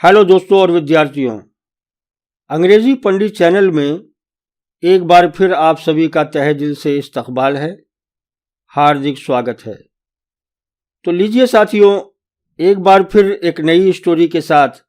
Hello दोस्तों और विद्यार्थियों, अंग्रेजी पंडित चैनल में एक बार फिर आप सभी का तहे दिल से इस्तकबाल है, हार्दिक स्वागत है। तो लीजिए साथियों, एक बार फिर एक नई स्टोरी के साथ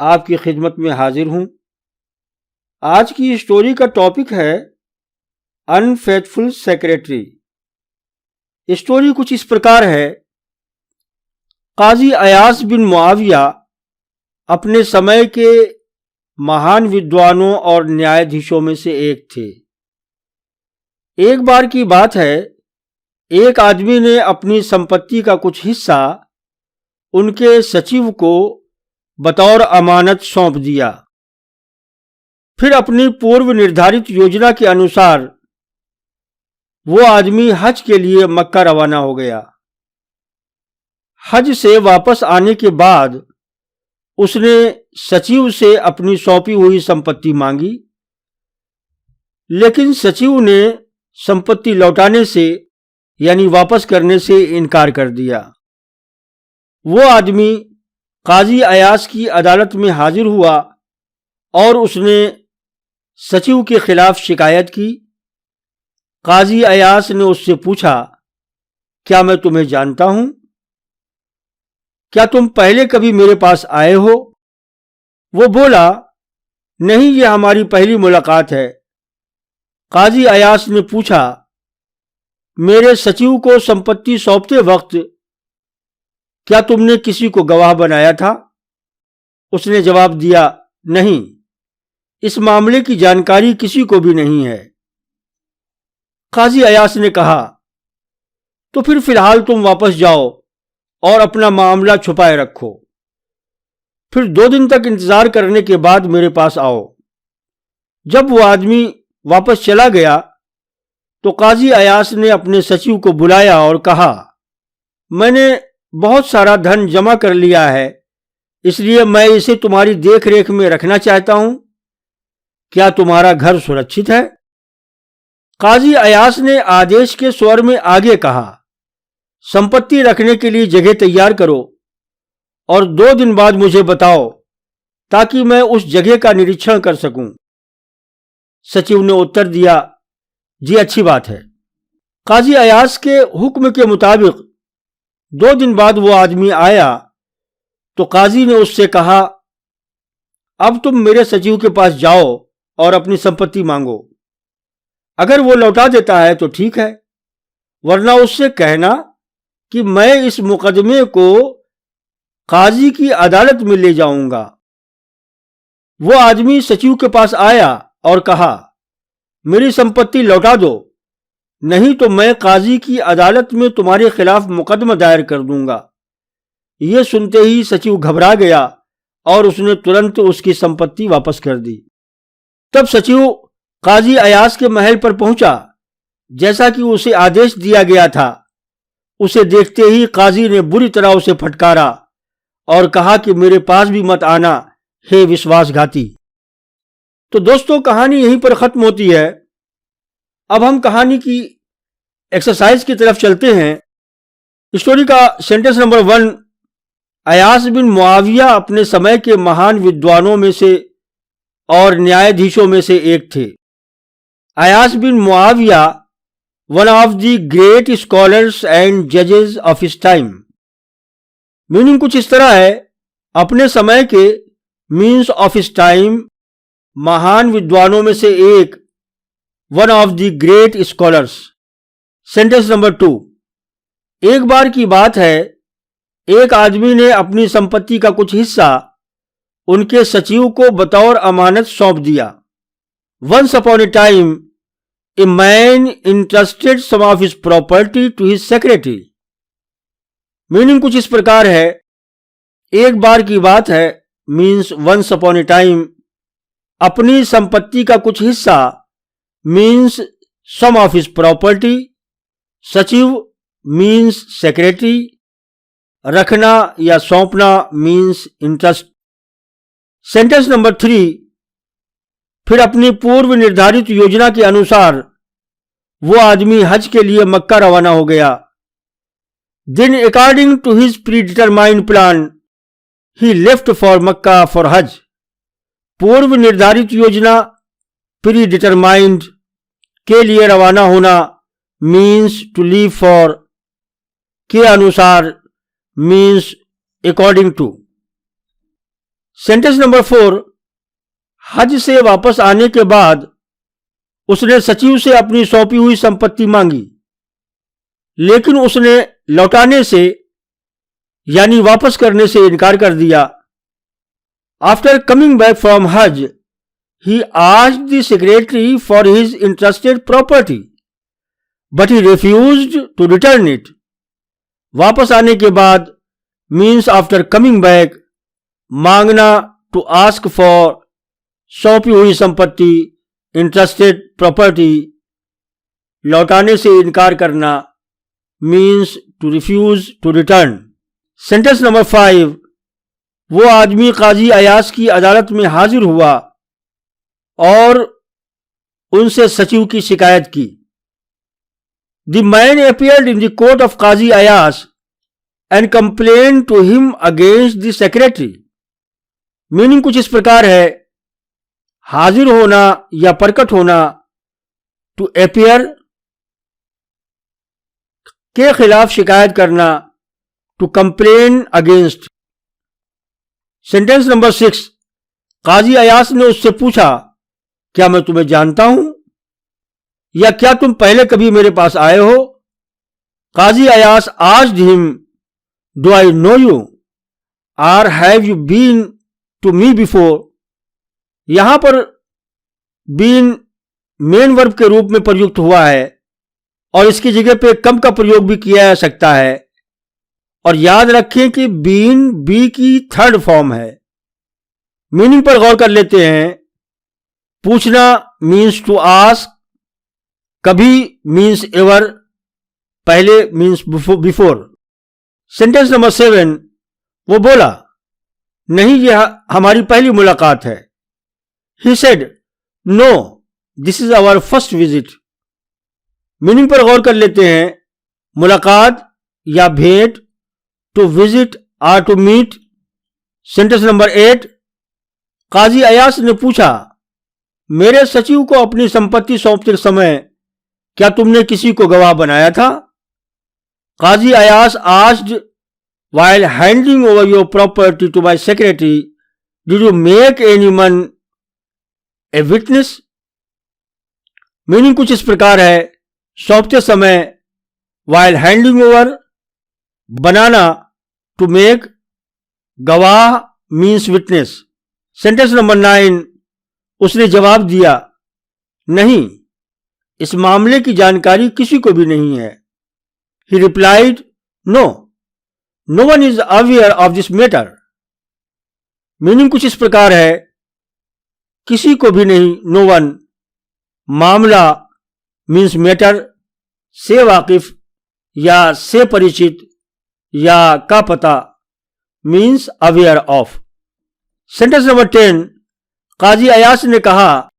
आपकी खिदमत में हाजिर हूं। आज की स्टोरी का टॉपिक है अनफेथफुल सेक्रेटरी। स्टोरी कुछ इस प्रकार है। काजी अयास बिन मुआविया अपने समय के महान विद्वानों और न्यायाधीशों में से एक थे। एक बार की बात है, एक आदमी ने अपनी संपत्ति का कुछ हिस्सा उनके सचिव को बतौर अमानत सौंप दिया। फिर अपनी पूर्व निर्धारित योजना के अनुसार वो आदमी हज के लिए मक्का रवाना हो गया। हज से वापस आने के बाद उसने सचिव से अपनी सौंपी हुई संपत्ति मांगी, लेकिन सचिव ने संपत्ति लौटाने से यानी वापस करने से इनकार कर दिया। वो आदमी काजी अयास की अदालत में हाजिर हुआ और उसने सचिव के खिलाफ शिकायत की। काजी अयास ने उससे पूछा, क्या मैं तुम्हें जानता हूं? क्या तुम पहले कभी मेरे पास आए हो? वो बोला, नहीं, ये हमारी पहली मुलाकात है। काजी अयास ने पूछा, मेरे सचिव को संपत्ति सौंपते वक्त क्या तुमने किसी को गवाह बनाया था? उसने जवाब दिया, नहीं, इस मामले की जानकारी किसी को भी नहीं है। काजी अयास ने कहा, तो फिर फिलहाल तुम वापस जाओ और अपना मामला छुपाए रखो। फिर 2 दिन तक इंतजार करने के बाद मेरे पास आओ। जब वो आदमी वापस चला गया तो काजी अयास ने अपने सचिव को बुलाया और कहा, मैंने बहुत सारा धन जमा कर लिया है, इसलिए मैं इसे तुम्हारी देखरेख में रखना चाहता हूं। क्या तुम्हारा घर सुरक्षित है? काजी अयास ने आदेश के स्वर में आगे कहा, संपत्ति रखने के लिए जगह तैयार करो और 2 दिन बाद मुझे बताओ ताकि मैं उस जगह का निरीक्षण कर सकूं। सचिव ने उत्तर दिया, जी अच्छी बात है। काजी अयास के हुक्म के मुताबिक 2 दिन बाद वो आदमी आया तो काजी ने उससे कहा, अब तुम मेरे सचिव के पास जाओ और अपनी संपत्ति मांगो। अगर वो लौटा देता है तो ठीक है, वरना उससे कहना कि मैं इस मुकदमे को काजी की अदालत में ले जाऊंगा। वो आदमी सचिव के पास आया और कहा, मेरी संपत्ति लौटा दो, नहीं तो मैं काजी की अदालत में तुम्हारे खिलाफ मुकदमा दायर कर दूंगा। यह सुनते ही सचिव घबरा गया और उसने तुरंत उसकी संपत्ति वापस कर दी। तब सचिव काजी अयास के महल पर पहुंचा। जैसा कि उसे आदेश दिया गया था, उसे देखते ही काजी ने बुरी तरह उसे फटकारा और कहा कि मेरे पास भी मत आना, हे विश्वासघाती। तो दोस्तों, कहानी यहीं पर खत्म होती है। अब हम कहानी की एक्सरसाइज की तरफ चलते हैं। स्टोरी का सेंटेंस नंबर 1, अयास बिन मुआविया अपने समय के महान विद्वानों में से और न्यायाधीशों में से एक थे। अयास बिन Muawiya one of the great scholars and judges of his time। Meaning कुछ इस तरह है, अपने समय के मीन्स ऑफ हिज टाइम महान विद्वानों में से एक, one of the great scholars. Sentence number 2, एक बार की बात है, एक आदमी ने अपनी संपत्ति का कुछ हिस्सा उनके सचिव को बतौर अमानत सौंप दिया। Once upon a time A man entrusted some of his property to his secretary। Meaning कुछ इस प्रकार है, एक बार की बात है means once upon a time, अपनी संपत्ति का कुछ हिस्सा means some of his property, सचिव मीन्स सेक्रेटरी, रखना या सौंपना मीन्स इंटरेस्ट। सेंटेंस नंबर 3, फिर अपनी पूर्व निर्धारित योजना के अनुसार वो आदमी हज के लिए मक्का रवाना हो गया। Then according to his predetermined plan, he left for Mecca for हज। पूर्व निर्धारित योजना, प्री डिटरमाइंड, के लिए रवाना होना मीन्स टू लीव फॉर, के अनुसार means according to. Sentence number 4, हज से वापस आने के बाद उसने सचिव से अपनी सौंपी हुई संपत्ति मांगी, लेकिन उसने लौटाने से यानी वापस करने से इनकार कर दिया। After coming back from Hajj he asked the secretary for his interested property but he refused to return it. वापस आने के बाद मीन्स आफ्टर कमिंग बैक, मांगना टू आस्क फॉर, सौंपी हुई संपत्ति इंटरेस्टेड प्रॉपर्टी, लौटाने से इनकार करना means to refuse to return. Sentence number 5, वो आदमी काजी अयास की अदालत में हाजिर हुआ और उनसे सचिव की शिकायत की। The man appeared in the court of Qazi Ayas and complain to him against the secretary. Meaning कुछ इस प्रकार है, हाजिर होना या प्रकट होना, टू अपीयर, के खिलाफ शिकायत करना, to complain against. Sentence number 6, Qazi Ayas ने उससे पूछा, क्या मैं तुम्हें जानता हूं या क्या तुम पहले कभी मेरे पास आए हो? Qazi Ayas asked him, do I know you or have you been to me before. यहां पर बीन मेन वर्ब के रूप में प्रयुक्त हुआ है और इसकी जगह पे कम का प्रयोग भी किया जा सकता है। और याद रखें कि बीन बी की थर्ड फॉर्म है। मीनिंग पर गौर कर लेते हैं। पूछना मीन्स टू आस्क, कभी मीन्स एवर, पहले मीन्स बिफोर। सेंटेंस नंबर 7, वो बोला, नहीं यह हमारी पहली मुलाकात है। He said, no this is our first visit. Meaning पर गौर कर लेते हैं। मुलाकात या भेंट, टू विजिट और to meet. Sentence number 8, Qazi Ayas ने पूछा, मेरे सचिव को अपनी संपत्ति सौंपते समय क्या तुमने किसी को गवाह बनाया था? Qazi Ayas asked, while handing over your property to my secretary, did you make anyone a witness? Meaning कुछ इस प्रकार है, सौंपते समय, while handing over, banana, to make, गवाह means witness। सेंटेंस नंबर 9, उसने जवाब दिया, नहीं, इस मामले की जानकारी किसी को भी नहीं है। He replied, no, no one is aware of this matter। Meaning कुछ इस प्रकार है, किसी को भी नहीं, no one, मामला मीन्स मैटर, से वाकिफ या से परिचित या का पता means aware of. Sentence number 10, काजी अयास ने कहा,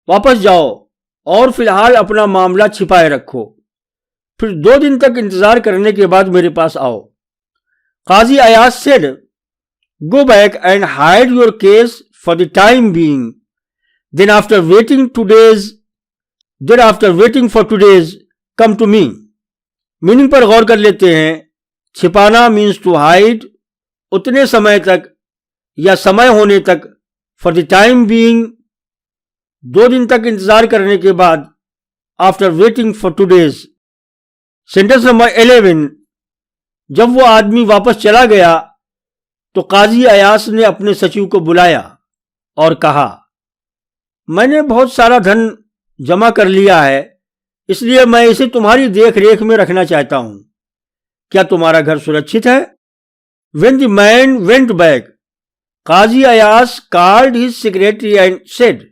वापस जाओ और फिलहाल अपना मामला छिपाए रखो, फिर 2 दिन तक इंतजार करने के बाद मेरे पास आओ। काजी Ayaz said, go back and hide your case for the time being, then after waiting for 2 days come to me। Meaning पर गौर कर लेते हैं। छिपाना मीन्स टू हाइड, उतने समय तक या समय होने तक, फॉर द टाइम बीइंग, 2 दिन तक इंतजार करने के बाद, after waiting for 2 days। Sentence number 11, जब वो आदमी वापस चला गया तो काजी अयास ने अपने सचिव को बुलाया और कहा, मैंने बहुत सारा धन जमा कर लिया है, इसलिए मैं इसे तुम्हारी देख रेख में रखना चाहता हूं। क्या तुम्हारा घर सुरक्षित है? When the man went back, Qazi Ayas called his secretary and said,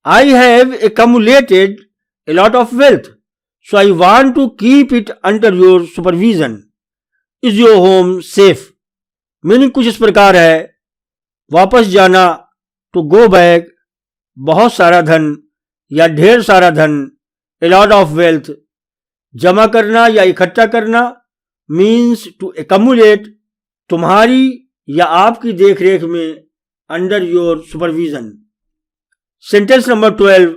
I have accumulated a lot of wealth, so I want to keep it under your supervision. Is your home safe? Meaning कुछ इस प्रकार है, वापस जाना, to go back, बहुत सारा धन या ढेर सारा धन, a lot of wealth, जमा करना या इकट्ठा करना, मीन्स टू accumulate, तुम्हारी या आपकी देखरेख में, under your supervision. Sentence number 12,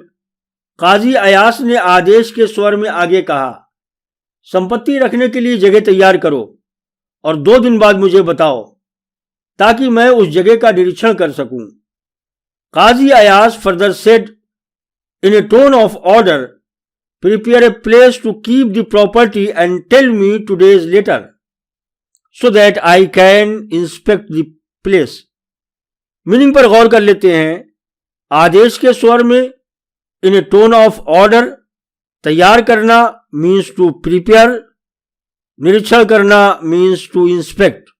काजी अयास ने आदेश के स्वर में आगे कहा, संपत्ति रखने के लिए जगह तैयार करो और 2 दिन बाद मुझे बताओ ताकि मैं उस जगह का निरीक्षण कर सकूं। Qazi Ayas further said in a tone of order, prepare a place to keep the property and tell me 2 days later so that I can inspect the place। Meaning पर गौर कर लेते हैं। आदेश के स्वर में, in a tone of order, तैयार करना means to prepare, निरीक्षण करना means to inspect,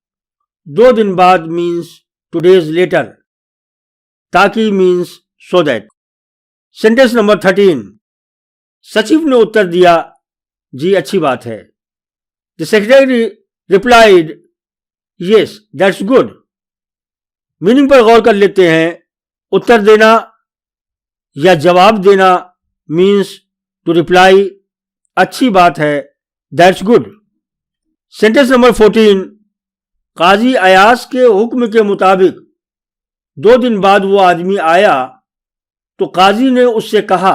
2 दिन बाद means 2 days later, ताकि means so that। Sentence number 13, सचिव ने उत्तर दिया, जी अच्छी बात है। The secretary replied, yes that's good. Meaning पर गौर कर लेते हैं। उत्तर देना या जवाब देना मीन्स टू रिप्लाई, अच्छी बात है, दैट्स गुड। सेंटेंस नंबर 14, काजी अयास के हुक्म के मुताबिक 2 दिन बाद वो आदमी आया तो काजी ने उससे कहा,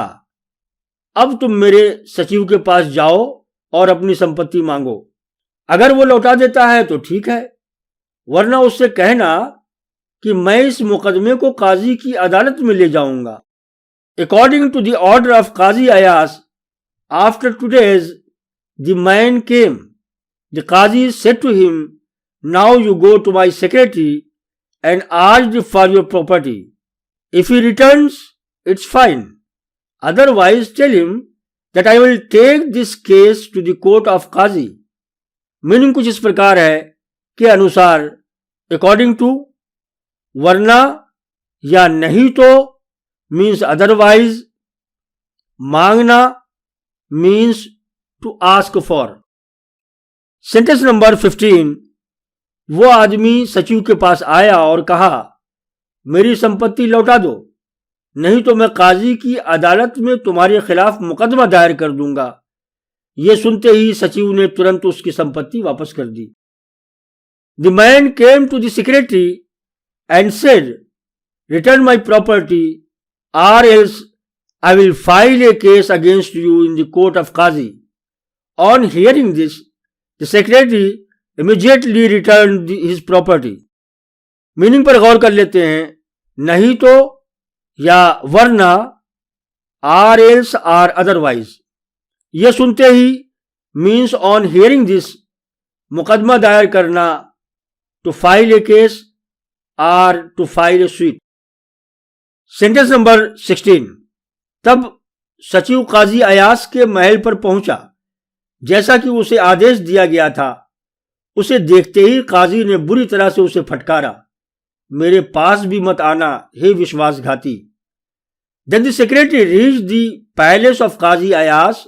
अब तुम मेरे सचिव के पास जाओ और अपनी संपत्ति मांगो। अगर वो लौटा देता है तो ठीक है, वरना उससे कहना कि मैं इस मुकदमे को काजी की अदालत में ले जाऊंगा। According to the order of Qazi Ayas, after 2 days the man came. The Qazi said to him, now you go to my secretary and ask for your property. If he returns, it's fine. Otherwise, tell him that I will take this case to the court of Qazi। Meaning कुछ इस प्रकार है के अनुसार, according to, वरना या नहीं तो मीन्स अदरवाइज, मांगना means to ask for. Sentence number 15, वो आदमी सचिव के पास आया और कहा, मेरी संपत्ति लौटा दो, नहीं तो मैं काजी की अदालत में तुम्हारे खिलाफ मुकदमा दायर कर दूंगा। यह सुनते ही सचिव ने तुरंत उसकी संपत्ति वापस कर दी। The man came to the secretary and said, return my property or else I will file a case against you in the court of qazi. On hearing this, the secretary immediately returned his property. Meaning पर गौर कर लेते हैं। नहीं तो या वरना, are else are otherwise. यह सुनते ही मीन्स ऑन हियरिंग दिस, मुकदमा दायर करना, to file a case or to file a suit. Sentence number 16, तब सचिव काजी अयास के महल पर पहुंचा। जैसा कि उसे आदेश दिया गया था, उसे देखते ही काजी ने बुरी तरह से उसे फटकारा, मेरे पास भी मत आना, हे विश्वासघाती। Then the secretary reached the palace of Qazi Ayas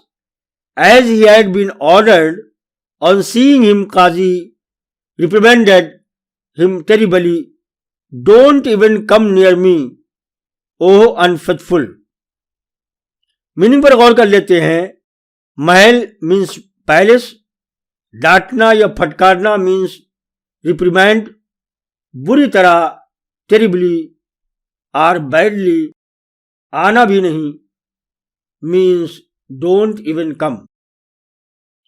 as he had been ordered. On seeing him, Qazi reprimanded him terribly, don't even come near me, oh unfaithful। Meaning पर गौर कर लेते हैं। महल मीन्स पैलेस, डांटना या फटकारना means रिप्रिमेंड, बुरी तरह, terribly और badly, आना भी नहीं means don't even come.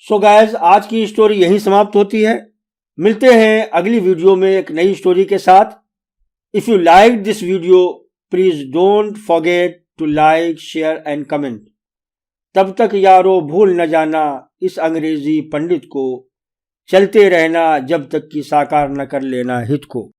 So guys, आज की स्टोरी यहीं समाप्त होती है। मिलते हैं अगली वीडियो में एक नई स्टोरी के साथ। If you like this video, please don't forget to like, share and comment. तब तक यारो भूल न जाना इस अंग्रेजी पंडित को, चलते रहना जब तक कि साकार न कर लेना हित को।